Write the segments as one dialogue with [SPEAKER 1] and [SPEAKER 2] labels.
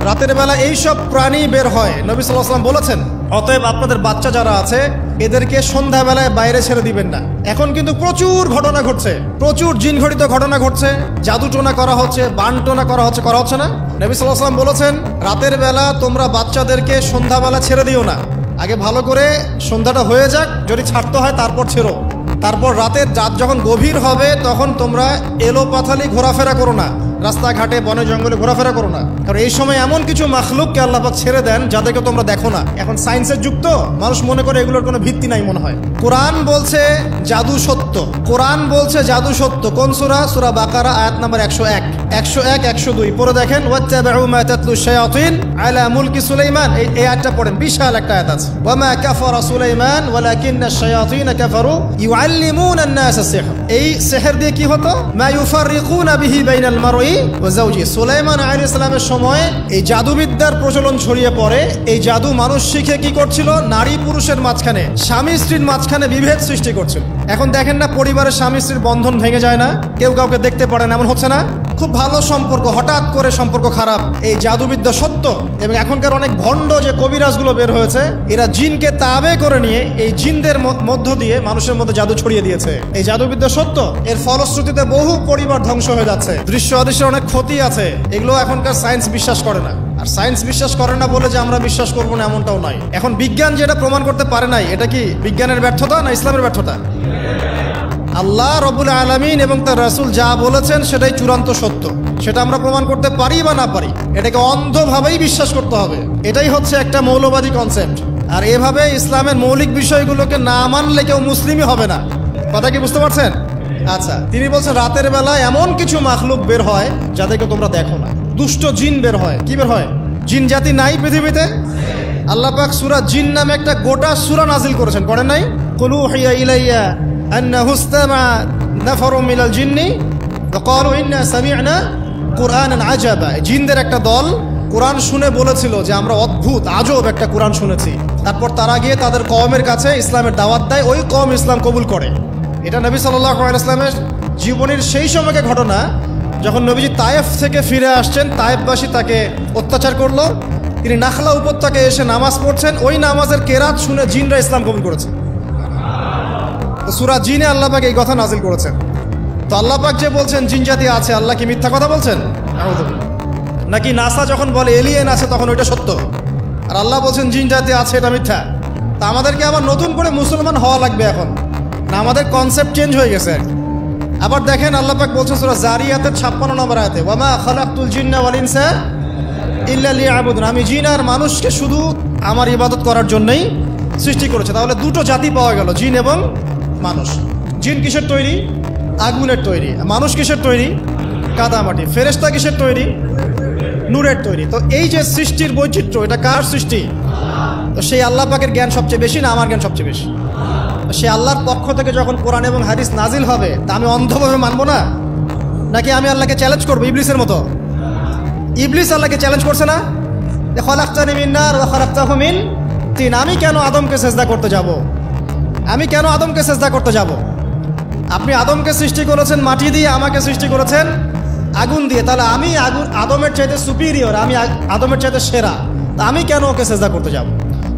[SPEAKER 1] রাতের বেলা এই সব প্রাণী বের হয়, নবী সাল্লাল্লাহু আলাইহি ওয়াসাল্লাম বলেছেন, অতএব আপনাদের বাচ্চা যারা আছে এদেরকে সন্ধ্যাবেলায় বাইরে ছেড়ে দিবেন না। এখন কিন্তু প্রচুর ঘটনা ঘটছে, প্রচুর জিনঘটিত ঘটনা ঘটছে, জাদুটোনা করা হচ্ছে, বানটোনা করা হচ্ছে না? নবী সাল্লাল্লাহু আলাইহি ওয়াসাল্লাম বলেছেন, রাতের বেলা তোমরা বাচ্চাদেরকে সন্ধ্যাবেলা ছেড়ে দিও না, আগে ভালো করে সন্ধ্যাটা হয়ে যাক, যদি ছাড়তে হয় তারপর ছেড়ো। তারপর রাতের রাত যখন গভীর হবে তখন তোমরা এলোপাথালি ঘোরাফেরা করো না, রাস্তাঘাটে বনে জঙ্গলে ঘোরাফেরা করো না, কারণ এই সময় এমন কিছু মাখলুককে আল্লাহ পাক ছেড়ে দেন যাদেরকে তোমরা দেখো না। এখন সায়েন্সের যুগ তো, মানুষ মনে করে এগুলোর কোনো ভিত্তি নাই মনে হয়। কোরআন বলছে জাদু সত্য, কোরআন বলছে জাদু সত্য। কোন সূরা? সূরা বাকারা আয়াত নাম্বার 101, 102 পড়ে দেখেন। ওয়াত্তাবাউ মা তাতলু শায়াতিন আলা মুলকি সুলাইমান, এই আয়াতটা পড়েন, বিশাল একটা আয়াত আছে। ওয়া মা কাফারা সুলাইমান ওয়ালাকিন্না শায়াতিন কাফারু ইউআল্লিমুনা আন-নাস সিহর। এই সিহর দিয়ে কি হতো? মা ইউফাররিকুনা বিহি বাইনাল মারই ওয়া যাওজি। সুলাইমান আলাইহিস সালামের সময় এই জাদুবিদ্যার প্রচলন ছড়িয়ে পড়ে। এই জাদু মানুষ শিখে কি করছিল? নারী পুরুষের মাঝখানে, স্বামী স্ত্রীর মাঝখানে বিভেদ সৃষ্টি করছিল। এখন দেখেন না, পরিবারের স্বামী স্ত্রীর বন্ধন ভেঙে যায় না, কেউ কাউকে দেখতে পারে না, এমন হচ্ছে না? খুব ভালো সম্পর্ক হঠাৎ করে সম্পর্ক খারাপ। এই জাদুবিদ্যা সত্য। এবং এখনকার অনেক ভণ্ড যে কবিরাজগুলো বের হয়েছে, এরা জিনকে তাবে করে নিয়ে এই জিনদের মধ্য দিয়ে মানুষের মধ্যে জাদু ছড়িয়ে দিয়েছে। এই জাদুবিদ্যা সত্য। এর ফলশ্রুতিতে বহু পরিবার ধ্বংস হয়ে যাচ্ছে, দৃশ্য অদৃশ্যের অনেক ক্ষতি আছে। এগুলো এখনকার সায়েন্স বিশ্বাস করে না। আর সায়েন্স বিশ্বাস করে না বলে যে আমরা বিশ্বাস করবো না এমনটাও নয়। এখন বিজ্ঞান যেটা প্রমাণ করতে পারে নাই, এটা কি বিজ্ঞানের ব্যর্থতা না ইসলামের ব্যর্থতা? আল্লাহ রব্বুল আলামিন এবং তার রাসূল যা বলেছেন সেটাই চূড়ান্ত সত্য। সেটা আমরা প্রমাণ করতে পারি বা না পারি, এটাকে অন্ধভাবেই বিশ্বাস করতে হবে। এটাই হচ্ছে একটা মৌলবাদী কনসেপ্ট। আর এভাবে ইসলামের মৌলিক বিষয়গুলোকে না মানলে কেউ মুসলিমই হবে না। কথা কি বুঝতে পারছেন? আচ্ছা, তিনি বলছেন রাতের বেলা এমন কিছু মাখলুক বের হয় যাদেরকে তোমরা দেখো না। দুষ্ট জিন বের হয়। কি বের হয়? জিন জাতি নাই পৃথিবীতে? আল্লাহ পাক সূরা জিন নামে একটা গোটা সূরা নাজিল করেছেন, করেন নাই? কুলু হিয়া ইলাইয়া আন্নাহু ইসতামা নাফারুম মিনাল জিন্নি ওয়াকালু ইন্না সামি'না কুরআনান আজাবা। জিনদের একটা দল কোরআন শুনে বলেছিল যে আমরা অদ্ভুত আজব একটা কোরআন শুনেছি। তারপর তারা গিয়ে তাদের কওমের কাছে ইসলামের দাওয়াত দেয়, ওই কওম ইসলাম কবুল করে। এটা নবী সাল্লাল্লাহু আলাইহি ওয়াসাল্লামের জীবনের সেই সময়কার ঘটনা, যখন নবীজি তায়েফ থেকে ফিরে আসছেন। তায়েফবাসী তাকে অত্যাচার করলো, তিনি নাখলা উপত্যকায় এসে নামাজ পড়ছেন, ওই নামাজের কেরাত শুনে জিনরা ইসলাম কবুল করেছে। তো সূরা জিনে আল্লাহ পাক এই কথা নাজিল করেছেন। তো আল্লাহ পাক যে বলছেন জিন জাতি আছে, আল্লাহ কি মিথ্যা কথা বলছেন? নাকি নাসা যখন বলে এলিয়েন আছে তখন ওইটা সত্য, আর আল্লাহ বলছেন জিন জাতি আছে এটা মিথ্যা? তা আমাদেরকে আবার নতুন করে মুসলমান হওয়া লাগবে এখন না? আমাদের কনসেপ্ট চেঞ্জ হয়ে গেছে। আবার দেখেন আল্লাহ পাক বলছেন সূরা জারিয়াতের 56 নম্বর আয়াতে, ওয়া মা খালাকতুল জিন্না ওয়াল ইনসা ইল্লা লিয়াবুদুন। আমি জিন আর মানুষকে শুধু আমার ইবাদত করার জন্যই সৃষ্টি করেছে। তাহলে দুটো জাতি পাওয়া গেল, জিন এবং মানুষ। জিন কিসের তৈরি? আগুনের তৈরি। মানুষ কিসের তৈরি? কাদামাটি। ফেরেশতা কিসের তৈরি? নূরের তৈরি। তো এই যে সৃষ্টির বৈচিত্র্য, এটা কার সৃষ্টি? তো সেই আল্লাহ পাকের জ্ঞান সবচেয়ে বেশি না আমার জ্ঞান সবচেয়ে বেশি? সে আল্লাহর পক্ষ থেকে যখন কোরআন এবং হাদিস নাজিল হবে, তা আমি অন্ধভাবে মানবো না? নাকি আমি আল্লাহকে চ্যালেঞ্জ করবো ইবলিসের মতো? ইবলিস আল্লাহকে চ্যালেঞ্জ করছে না, খলাকতানি মিন নার ওয়া খলাকতাহু মিন তিন। আমি কেন আদমকে সেজদা করতে যাব? আমি কেন আদমকে সেজদা করতে যাব? আপনি আদমকে সৃষ্টি করেছেন মাটি দিয়ে, আমাকে সৃষ্টি করেছেন আগুন দিয়ে। তাহলে আমি আদমের চাইতে সুপিরিয়র, আমি আদমের চাইতে সেরা, তা আমি কেন ওকে সেজদা করতে যাব?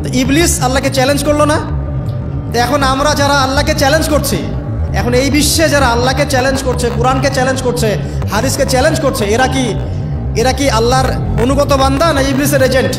[SPEAKER 1] তো ইবলিস আল্লাহকে চ্যালেঞ্জ করলো না? এখন আমরা যারা আল্লাহকে চ্যালেঞ্জ করছি, এখন এই বিশ্বে যারা আল্লাহকে চ্যালেঞ্জ করছে, কোরআনকে চ্যালেঞ্জ করছে, হাদিসকে চ্যালেঞ্জ করছে, এরা কি আল্লাহর অনুগত বান্দা না ইবলিসের এজেন্ট?